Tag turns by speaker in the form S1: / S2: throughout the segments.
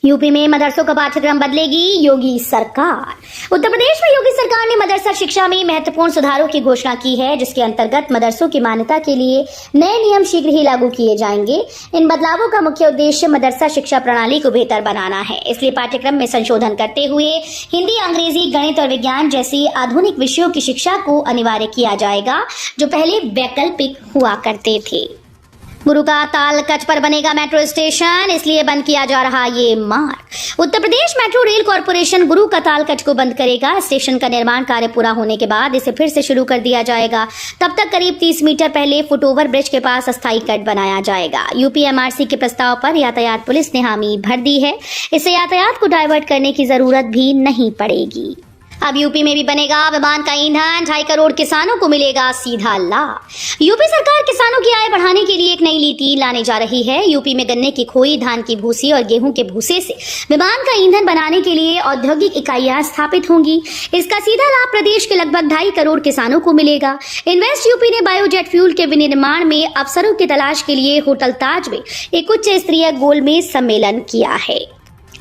S1: UP में मदरसों का पाठ्यक्रम बदलेगी योगी सरकार। उत्तर प्रदेश में योगी सरकार ने मदरसा शिक्षा में महत्वपूर्ण सुधारों की घोषणा की है, जिसके अंतर्गत मदरसों की मान्यता के लिए नए नियम शीघ्र ही लागू किए जाएंगे। इन बदलावों का मुख्य उद्देश्य मदरसा शिक्षा प्रणाली को बेहतर बनाना है। इसलिए पाठ्यक्रम में संशोधन करते हुए हिंदी, अंग्रेजी, गणित और विज्ञान जैसी आधुनिक विषयों की शिक्षा को अनिवार्य किया जाएगा, जो पहले वैकल्पिक हुआ करते थे। गुरु का ताल कच्छ पर बनेगा मेट्रो स्टेशन, इसलिए बंद किया जा रहा ये मार्ग। Uttar Pradesh metro rail corporation गुरु का ताल कच्छ को बंद करेगा। स्टेशन का निर्माण कार्य पूरा होने के बाद इसे फिर से शुरू कर दिया जाएगा। तब तक करीब 30 मीटर पहले फुटओवर ब्रिज के पास अस्थायी कट बनाया जाएगा। यूपीएमआरसी के प्रस्ताव पर यातायात पुलिस ने हामी भर दी है। इससे यातायात को डाइवर्ट करने की जरूरत भी नहीं पड़ेगी। अब यूपी में भी बनेगा विमान का ईंधन, 2.5 करोड़ किसानों को मिलेगा सीधा लाभ। यूपी सरकार किसानों की आय बढ़ाने के लिए एक नई नीति लाने जा रही है। यूपी में गन्ने की खोई, धान की भूसी और गेहूं के भूसे से विमान का ईंधन बनाने के लिए औद्योगिक इकाइयां स्थापित होंगी। इसका सीधा लाभ प्रदेश के लगभग 2.5 करोड़ किसानों को मिलेगा। इन्वेस्ट यूपी ने बायोजेट फ्यूल के विनिर्माण में अवसरों की तलाश के लिए होटल ताज में एक उच्च स्तरीय गोलमेज सम्मेलन किया है।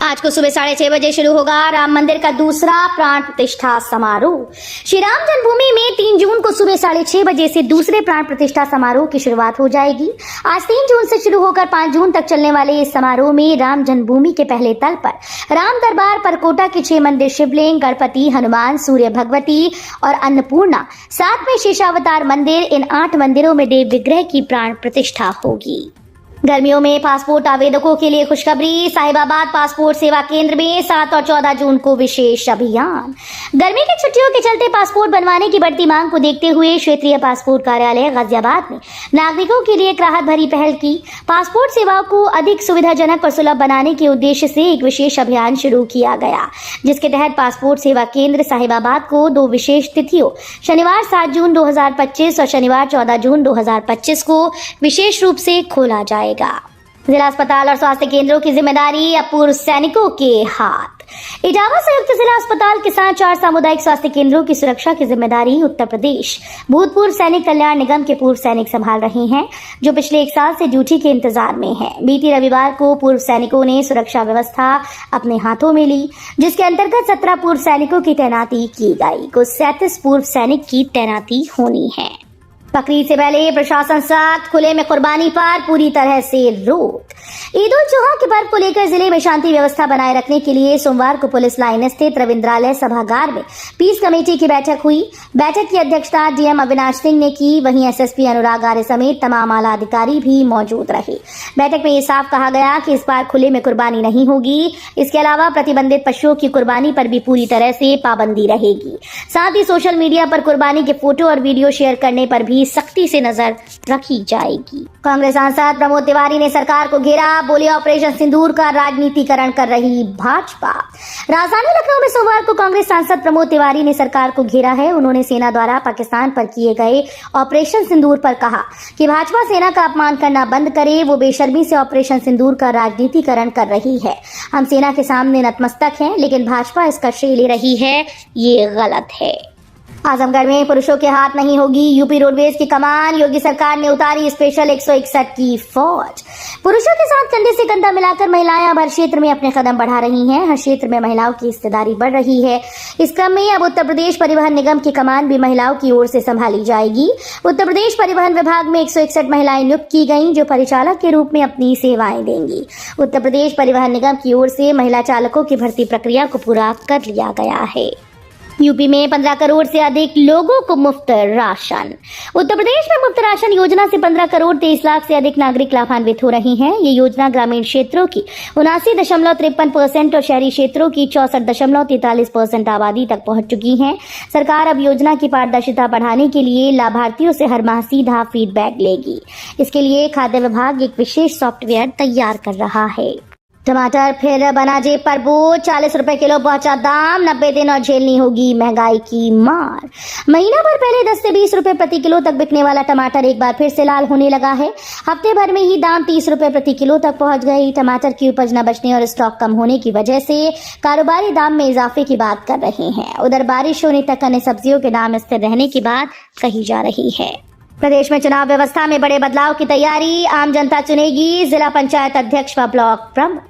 S1: आज को सुबह 6:30 बजे शुरू होगा राम मंदिर का दूसरा प्राण प्रतिष्ठा समारोह। श्री राम जन्मभूमि में 3 जून को सुबह 6:30 बजे से दूसरे प्राण प्रतिष्ठा समारोह की शुरुआत हो जाएगी। आज 3 जून से शुरू होकर 5 जून तक चलने वाले इस समारोह में राम जन्मभूमि के पहले तल पर राम दरबार, परकोटा के 6 मंदिर, शिवलिंग, गणपति, हनुमान, सूर्य भगवती और अन्नपूर्णा, साथ में शेषावतार मंदिर, इन 8 मंदिरों में देव विग्रह की प्राण प्रतिष्ठा होगी। गर्मियों में पासपोर्ट आवेदकों के लिए खुशखबरी। साहिबाबाद पासपोर्ट सेवा केंद्र में 7 और 14 जून को विशेष अभियान। गर्मी की छुट्टियों के चलते पासपोर्ट बनवाने की बढ़ती मांग को देखते हुए क्षेत्रीय पासपोर्ट कार्यालय गाजियाबाद में नागरिकों के लिए एक राहत भरी पहल की। पासपोर्ट सेवाओं को अधिक सुविधाजनक और सुलभ बनाने के उद्देश्य से एक विशेष अभियान शुरू किया गया, जिसके तहत पासपोर्ट सेवा केंद्र साहिबाबाद को 2 विशेष तिथियों, शनिवार 7 जून 2025 और शनिवार 14 जून 2025 को विशेष रूप से खोला जाएगा। जिला अस्पताल और स्वास्थ्य केंद्रों की जिम्मेदारी अब पूर्व सैनिकों के हाथ। इटावा संयुक्त जिला अस्पताल के साथ 4 सामुदायिक स्वास्थ्य केंद्रों की सुरक्षा की जिम्मेदारी उत्तर प्रदेश भूतपूर्व सैनिक कल्याण निगम के पूर्व सैनिक संभाल रहे हैं, जो पिछले 1 साल से ड्यूटी के इंतजार में हैं। बीती रविवार को पूर्व सैनिकों ने सुरक्षा व्यवस्था अपने हाथों में ली, जिसके अंतर्गत 17 पूर्व सैनिकों की तैनाती की गई। कुल 37 पूर्व सैनिक की तैनाती होनी है। बकरीद से पहले प्रशासन सख्त, खुले में कुर्बानी पर पूरी तरह से रोक। ईद उल जुहा के पर्व को लेकर जिले में शांति व्यवस्था बनाए रखने के लिए सोमवार को पुलिस लाइन स्थित रविंद्रालय सभागार में पीस कमेटी की बैठक हुई। बैठक की अध्यक्षता डीएम अविनाश सिंह ने की। वहीं एसएसपी अनुराग आर्य समेत तमाम आला अधिकारी भी मौजूद रहे। बैठक में ये साफ कहा गया कि इस बार खुले में कुर्बानी नहीं होगी। इसके अलावा प्रतिबंधित पशुओं की कुर्बानी पर भी पूरी तरह से पाबंदी रहेगी। साथ ही सोशल मीडिया पर कुर्बानी के फोटो और वीडियो शेयर करने पर भी सख्ती से नजर रखी जाएगी। कांग्रेस सांसद प्रमोद तिवारी ने सरकार को घेरा। बोले ऑपरेशन सिंदूर का राजनीतिकरण कर रही भाजपा। राजधानी लखनऊ में सोमवार को कांग्रेस सांसद प्रमोद तिवारी ने सरकार को घेरा है। उन्होंने सेना द्वारा पाकिस्तान पर किए गए ऑपरेशन सिंदूर पर कहा कि भाजपा सेना का अपमान करना बंद करे। वो बेशर्मी से ऑपरेशन सिंदूर का राजनीतिकरण कर रही है। हम सेना के सामने नतमस्तक हैं, लेकिन भाजपा इसका श्रेय ले रही है, ये गलत है। आजमगढ़ में पुरुषों के हाथ नहीं होगी यूपी रोडवेज की कमान। योगी सरकार ने उतारी स्पेशल 161 की फौज। पुरुषों के साथ कंधे से कंधा मिलाकर महिलाएं अब हर क्षेत्र में अपने कदम बढ़ा रही हैं। हर क्षेत्र में महिलाओं की हिस्सेदारी बढ़ रही है। इस क्रम में अब उत्तर प्रदेश परिवहन निगम की कमान भी महिलाओं की ओर से संभाली जाएगी। उत्तर प्रदेश परिवहन विभाग में 161 महिलाएं नियुक्त की गयी, जो परिचालक के रूप में अपनी सेवाएं देंगी। उत्तर प्रदेश परिवहन निगम की ओर से महिला चालकों की भर्ती प्रक्रिया को पूरा कर लिया गया है। यूपी में 15 करोड़ से अधिक लोगों को मुफ्त राशन। उत्तर प्रदेश में मुफ्त राशन योजना से 15 करोड़ 23 लाख से अधिक नागरिक लाभान्वित हो रहे हैं। ये योजना ग्रामीण क्षेत्रों की 79.53% और शहरी क्षेत्रों की 64.43% आबादी तक पहुंच चुकी है। सरकार अब योजना की पारदर्शिता बढ़ाने के लिए लाभार्थियों से हर माह सीधा फीडबैक लेगी। इसके लिए खाद्य विभाग एक विशेष सॉफ्टवेयर तैयार कर रहा है। टमाटर फिर बना जेब पर बोझ। 40 रुपए किलो पहुंचा दाम। 90 दिन और झेलनी होगी महंगाई की मार। महीना भर पहले 10 से 20 रुपए प्रति किलो तक बिकने वाला टमाटर एक बार फिर से लाल होने लगा है। हफ्ते भर में ही दाम 30 रुपए प्रति किलो तक पहुंच गई। टमाटर की उपज न बचने और स्टॉक कम होने की वजह से कारोबारी दाम में इजाफे की बात कर रहे हैं। उधर बारिश होने तक अन्य सब्जियों के दाम स्थिर रहने की बात कही जा रही है। प्रदेश में चुनाव व्यवस्था में बड़े बदलाव की तैयारी, आम जनता चुनेगी जिला पंचायत अध्यक्ष व ब्लॉक प्रमुख।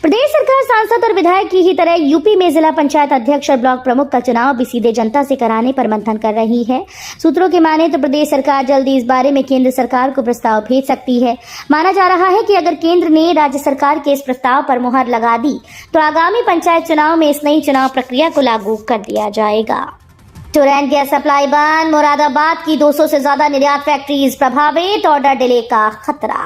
S1: प्रदेश सरकार सांसद और विधायक की ही तरह यूपी में जिला पंचायत अध्यक्ष और ब्लॉक प्रमुख का चुनाव भी सीधे जनता से कराने पर मंथन कर रही है। सूत्रों की माने तो प्रदेश सरकार जल्दी इस बारे में केंद्र सरकार को प्रस्ताव भेज सकती है। माना जा रहा है कि अगर केंद्र ने राज्य सरकार के इस प्रस्ताव पर मुहर लगा दी तो आगामी पंचायत चुनाव में इस नई चुनाव प्रक्रिया को लागू कर दिया जाएगा। टोरेंट गैस सप्लाई बंद, मुरादाबाद की 200 से ज्यादा निर्यात फैक्ट्रीज प्रभावित, ऑर्डर डिले का खतरा।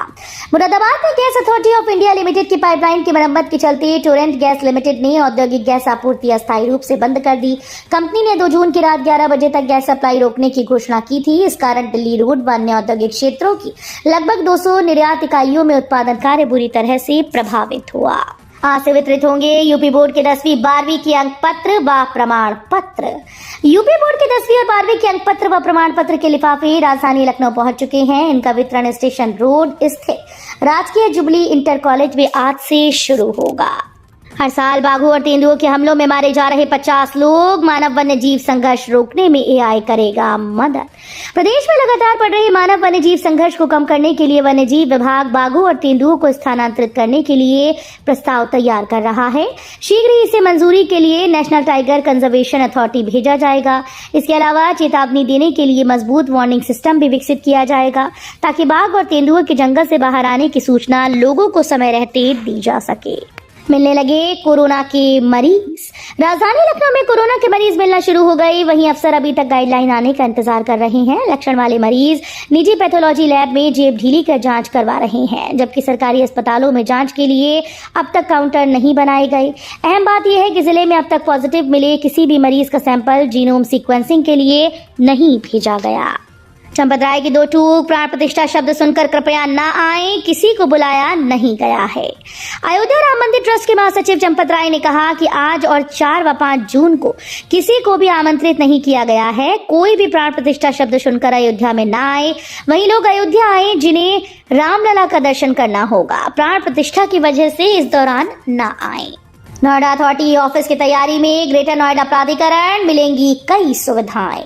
S1: मुरादाबाद में gas authority of India limited की पाइपलाइन की मरम्मत के चलते टोरेंट गैस लिमिटेड ने औद्योगिक गैस आपूर्ति अस्थायी रूप से बंद कर दी। कंपनी ने 2 जून की रात 11 बजे तक गैस सप्लाई रोकने की घोषणा की थी। इस कारण दिल्ली रोड व अन्य औद्योगिक क्षेत्रों की लगभग 200 निर्यात इकाइयों में उत्पादन कार्य बुरी तरह से प्रभावित हुआ। आज से वितरित होंगे यूपी बोर्ड के 10वीं 12वीं के अंक पत्र व प्रमाण पत्र। यूपी बोर्ड के 10वीं और 12वीं के अंक पत्र व प्रमाण पत्र के लिफाफे राजधानी लखनऊ पहुंच चुके हैं। इनका वितरण स्टेशन रोड स्थित राजकीय जुबली इंटर कॉलेज में आज से शुरू होगा। हर साल बाघों और तेंदुओं के हमलों में मारे जा रहे 50 लोग, मानव वन्य जीव संघर्ष रोकने में एआई करेगा मदद। प्रदेश में लगातार बढ़ रहे मानव वन्य जीव संघर्ष को कम करने के लिए वन्य जीव विभाग बाघों और तेंदुओं को स्थानांतरित करने के लिए प्रस्ताव तैयार कर रहा है। शीघ्र ही इसे मंजूरी के लिए नेशनल टाइगर कंजर्वेशन अथॉरिटी भेजा जाएगा। इसके अलावा चेतावनी देने के लिए मजबूत वार्निंग सिस्टम भी विकसित किया जाएगा ताकि बाघ और तेंदुओं के जंगल से बाहर आने की सूचना लोगों को समय रहते दी जा सके। मिलने लगे कोरोना के मरीज। राजधानी लखनऊ में कोरोना के मरीज मिलना शुरू हो गए। वहीं अफसर अभी तक गाइडलाइन आने का इंतजार कर रहे हैं। लक्षण वाले मरीज निजी पैथोलॉजी लैब में जेब ढीली कर जांच करवा रहे हैं, जबकि सरकारी अस्पतालों में जांच के लिए अब तक काउंटर नहीं बनाए गए। अहम बात यह है कि जिले में अब तक पॉजिटिव मिले किसी भी मरीज का सैंपल जीनोम सीक्वेंसिंग के लिए नहीं भेजा गया। चंपत राय की 2 टूक, प्राण प्रतिष्ठा शब्द सुनकर कृपया न आए, किसी को बुलाया नहीं गया है। अयोध्या राम मंदिर ट्रस्ट के महासचिव चंपत राय ने कहा कि आज और 4 व 5 जून को किसी को भी आमंत्रित नहीं किया गया है। कोई भी प्राण प्रतिष्ठा शब्द सुनकर अयोध्या में न आए। वहीं लोग अयोध्या आए जिन्हें रामलला का दर्शन करना होगा। प्राण प्रतिष्ठा की वजह से इस दौरान न आए। नोएडा अथॉरिटी ऑफिस की तैयारी में ग्रेटर नोएडा प्राधिकरण, मिलेंगी कई सुविधाएं।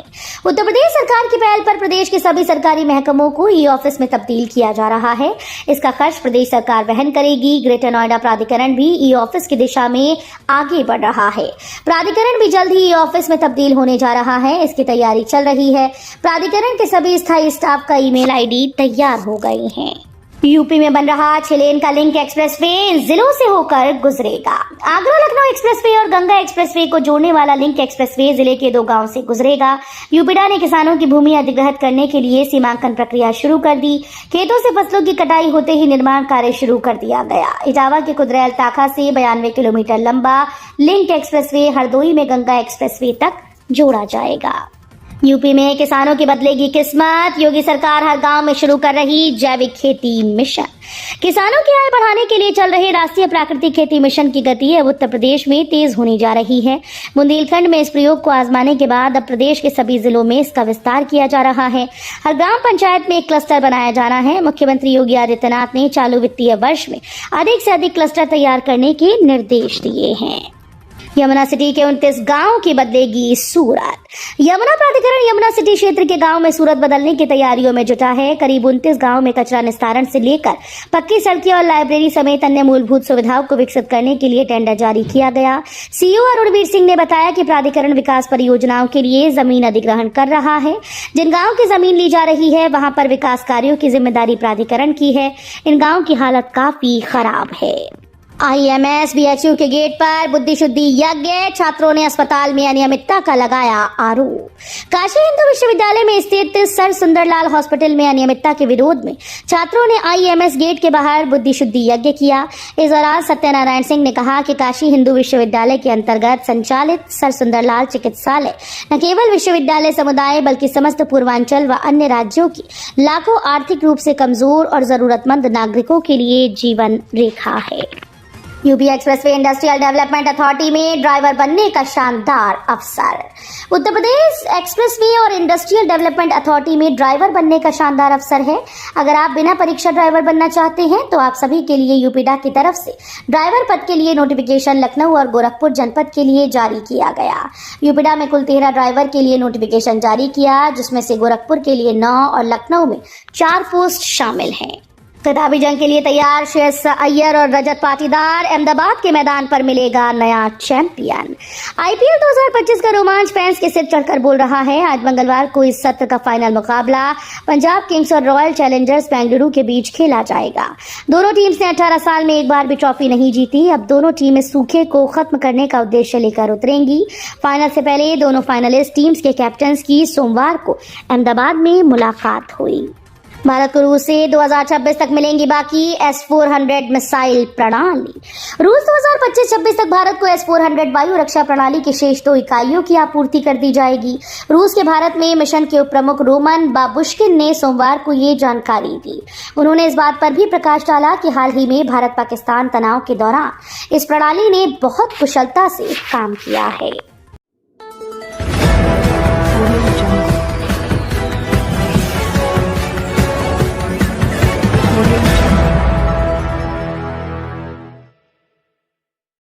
S1: उत्तर प्रदेश सरकार की पहल पर प्रदेश के सभी सरकारी महकमों को ई ऑफिस में तब्दील किया जा रहा है। इसका खर्च प्रदेश सरकार वहन करेगी। ग्रेटर नोएडा प्राधिकरण भी ई ऑफिस की दिशा में आगे बढ़ रहा है। प्राधिकरण भी जल्द ही ई ऑफिस में तब्दील होने जा रहा है। इसकी तैयारी चल रही है। प्राधिकरण के सभी स्थायी स्टाफ का ईमेल आईडी तैयार हो गए हैं। यूपी में बन रहा 6 लेन का लिंक एक्सप्रेसवे जिलों से होकर गुजरेगा। आगरा लखनऊ एक्सप्रेसवे और गंगा एक्सप्रेसवे को जोड़ने वाला लिंक एक्सप्रेसवे जिले के 2 गांव से गुजरेगा। यूपीडा ने किसानों की भूमि अधिग्रहित करने के लिए सीमांकन प्रक्रिया शुरू कर दी। खेतों से फसलों की कटाई होते ही निर्माण कार्य शुरू कर दिया गया। इटावा के कुदरेल ताखा से 92 किलोमीटर लंबा लिंक एक्सप्रेसवे हरदोई में गंगा एक्सप्रेसवे तक जोड़ा जाएगा। यूपी में किसानों की बदलेगी किस्मत। योगी सरकार हर गांव में शुरू कर रही जैविक खेती मिशन। किसानों की आय बढ़ाने के लिए चल रहे राष्ट्रीय प्राकृतिक खेती मिशन की गति अब उत्तर प्रदेश में तेज होनी जा रही है। बुंदेलखंड में इस प्रयोग को आजमाने के बाद अब प्रदेश के सभी जिलों में इसका विस्तार किया जा रहा है। हर ग्राम पंचायत में एक क्लस्टर बनाया जाना है। मुख्यमंत्री योगी आदित्यनाथ ने चालू वित्तीय वर्ष में अधिक से अधिक क्लस्टर तैयार करने के निर्देश दिए हैं। यमुना सिटी के 29 गांव की बदलेगी सूरत। यमुना प्राधिकरण यमुना सिटी क्षेत्र के गांव में सूरत बदलने की तैयारियों में जुटा है। करीब 29 गांव में कचरा निस्तारण से लेकर पक्की सड़कें और लाइब्रेरी समेत अन्य मूलभूत सुविधाओं को विकसित करने के लिए टेंडर जारी किया गया। सीईओ अरुणवीर सिंह ने बताया कि प्राधिकरण विकास परियोजनाओं के लिए जमीन अधिग्रहण कर रहा है। जिन गाँव की जमीन ली जा रही है वहां पर विकास कार्यों की जिम्मेदारी प्राधिकरण की है। इन गाँव की हालत काफी खराब है। आईएमएस बीएचयू के गेट पर बुद्धि शुद्धि यज्ञ, छात्रों ने अस्पताल में अनियमितता का लगाया आरोप। काशी हिंदू विश्वविद्यालय में स्थित सर सुंदरलाल हॉस्पिटल में अनियमितता के विरोध में छात्रों ने आईएमएस गेट के बाहर बुद्धि शुद्धि यज्ञ किया। इस दौरान सत्यनारायण सिंह ने कहा कि काशी हिंदू विश्वविद्यालय के अंतर्गत संचालित सर सुंदरलाल चिकित्सालय न केवल विश्वविद्यालय समुदाय बल्कि समस्त पूर्वांचल व अन्य राज्यों की लाखों आर्थिक रूप से कमजोर और जरूरतमंद नागरिकों के लिए जीवन रेखा है। UP expressway industrial development authority में ड्राइवर बनने का शानदार अवसर। उत्तर प्रदेश एक्सप्रेसवे और इंडस्ट्रियल डेवलपमेंट अथॉरिटी में ड्राइवर बनने का शानदार अवसर है। अगर आप बिना परीक्षा ड्राइवर बनना चाहते हैं तो आप सभी के लिए यूपीडा की तरफ से ड्राइवर पद के लिए नोटिफिकेशन लखनऊ और गोरखपुर जनपद के लिए जारी किया गया। यूपीडा में कुल 13 ड्राइवर के लिए नोटिफिकेशन जारी किया, जिसमें से गोरखपुर के लिए 9 और लखनऊ में 4 पोस्ट शामिल हैं। खिताबी जंग के लिए तैयार श्रेयस अय्यर और रजत पाटीदार। अहमदाबाद के मैदान पर मिलेगा नया चैंपियन। आईपीएल 2025 का रोमांच फैंस के सिर चढ़कर बोल रहा है। आज मंगलवार को इस सत्र का फाइनल मुकाबला पंजाब किंग्स और रॉयल चैलेंजर्स बेंगलुरु के बीच खेला जाएगा। दोनों टीम्स ने 18 साल में एक बार भी ट्रॉफी नहीं जीती। अब दोनों टीमें सूखे को खत्म करने का उद्देश्य लेकर उतरेंगी। फाइनल से पहले दोनों फाइनलिस्ट टीम्स के कैप्टन्स की सोमवार को अहमदाबाद में मुलाकात हुई। भारत को रूस से 2026 तक मिलेंगी बाकी S-400 मिसाइल प्रणाली। रूस 2025-26 तक भारत को S-400 वायु रक्षा प्रणाली की शेष 2 इकाइयों की आपूर्ति कर दी जाएगी। रूस के भारत में मिशन के उप प्रमुख रोमन बाबुश्किन ने सोमवार को ये जानकारी दी। उन्होंने इस बात पर भी प्रकाश डाला कि हाल ही में भारत पाकिस्तान तनाव के दौरान इस प्रणाली ने बहुत कुशलता से काम किया है।
S2: Audio